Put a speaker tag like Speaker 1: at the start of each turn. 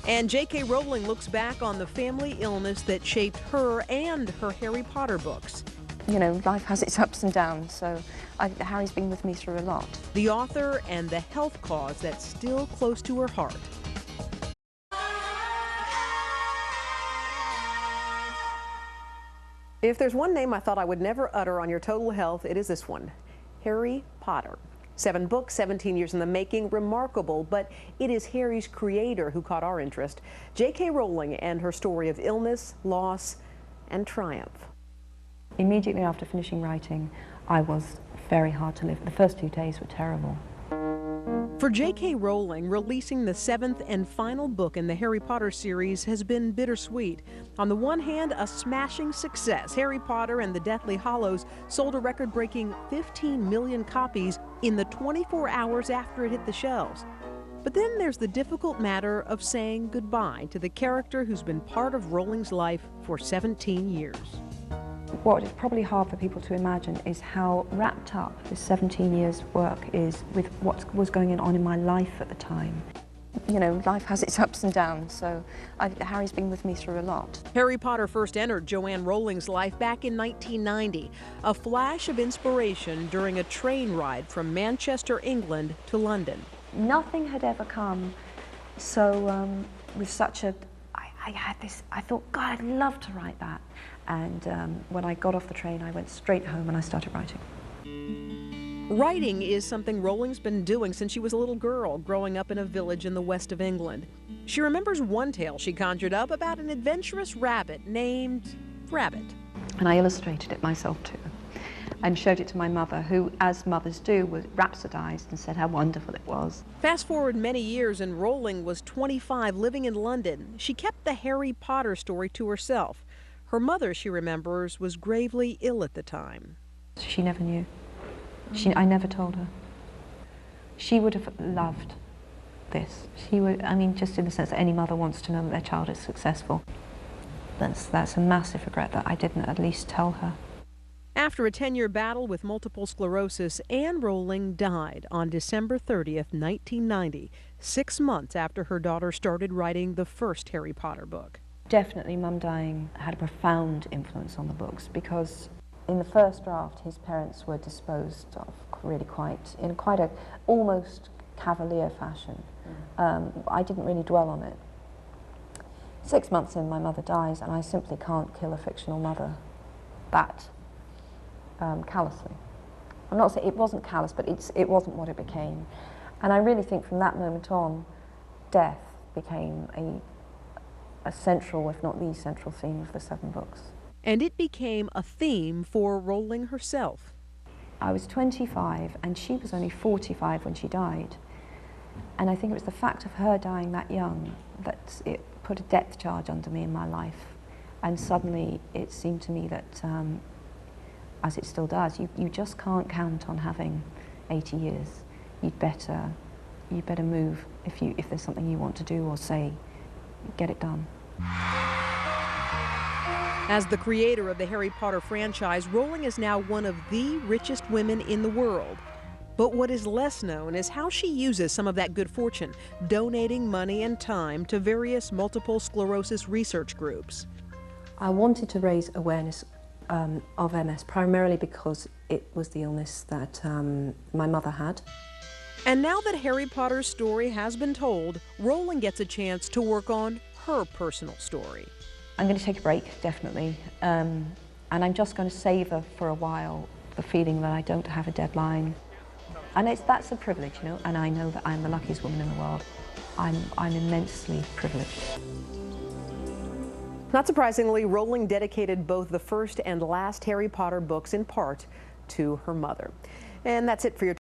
Speaker 1: And J.K. Rowling looks back on the family illness that shaped her and her Harry Potter books.
Speaker 2: You know, life has its ups and downs, so Harry's been with me through a lot.
Speaker 1: The author and the health cause that's still close to her heart. If there's one name I thought I would never utter on your total health, it is this one, Harry Potter. 7 books, 17 years in the making, remarkable, but it is Harry's creator who caught our interest. J.K. Rowling and her story of illness, loss, and triumph.
Speaker 2: Immediately after finishing writing, I was very hard to live. The first 2 days were terrible.
Speaker 1: For J.K. Rowling, releasing the 7th and final book in the Harry Potter series has been bittersweet. On the one hand, a smashing success. Harry Potter and the Deathly Hallows sold a record-breaking 15 million copies in the 24 hours after it hit the shelves. But then there's the difficult matter of saying goodbye to the character who's been part of Rowling's life for 17 years.
Speaker 2: What is probably hard for people to imagine is how wrapped up this 17 years work is with what was going on in my life at the time. You know, life has its ups and downs, so Harry's been with me through a lot.
Speaker 1: Harry Potter first entered Joanne Rowling's life back in 1990, a flash of inspiration during a train ride from Manchester, England to London.
Speaker 2: Nothing had ever come so with such a... I thought, God, I'd love to write that. And when I got off the train, I went straight home and I started writing.
Speaker 1: Writing is something Rowling's been doing since she was a little girl, growing up in a village in the west of England. She remembers one tale she conjured up about an adventurous rabbit named Rabbit.
Speaker 2: And I illustrated it myself too, and showed it to my mother, who, as mothers do, was rhapsodized and said how wonderful it was.
Speaker 1: Fast forward many years and Rowling was 25, living in London. She kept the Harry Potter story to herself. Her mother, she remembers, was gravely ill at the time.
Speaker 2: She never knew. I never told her. She would have loved this. She would, I mean, just in the sense that any mother wants to know that their child is successful. That's a massive regret that I didn't at least tell her.
Speaker 1: After a 10-year battle with multiple sclerosis, Anne Rowling died on December 30th, 1990, 6 months after her daughter started writing the first Harry Potter book.
Speaker 2: Definitely Mum dying had a profound influence on the books, because in the first draft his parents were disposed of really in quite a almost cavalier fashion. I didn't really dwell on it. 6 months in, my mother dies, and I simply can't kill a fictional mother that callously. I'm not saying it wasn't callous, but it wasn't what it became. And I really think from that moment on, death became a central, if not the central theme of the 7 books.
Speaker 1: And it became a theme for Rowling herself.
Speaker 2: I was 25 and she was only 45 when she died. And I think it was the fact of her dying that young that it put a depth charge under me in my life. And suddenly it seemed to me that, as it still does, you just can't count on having 80 years. You'd better move if there's something you want to do or say. Get it done.
Speaker 1: As the creator of the Harry Potter franchise, Rowling is now one of the richest women in the world. But what is less known is how she uses some of that good fortune, donating money and time to various multiple sclerosis research groups.
Speaker 3: I wanted to raise awareness of MS, primarily because it was the illness that my mother had.
Speaker 1: And now that Harry Potter's story has been told, Rowling gets a chance to work on her personal story.
Speaker 2: I'm going to take a break, definitely, and I'm just going to savour for a while the feeling that I don't have a deadline. And that's a privilege, you know, and I know that I'm the luckiest woman in the world. I'm immensely privileged.
Speaker 1: Not surprisingly, Rowling dedicated both the first and last Harry Potter books in part to her mother. And that's it for your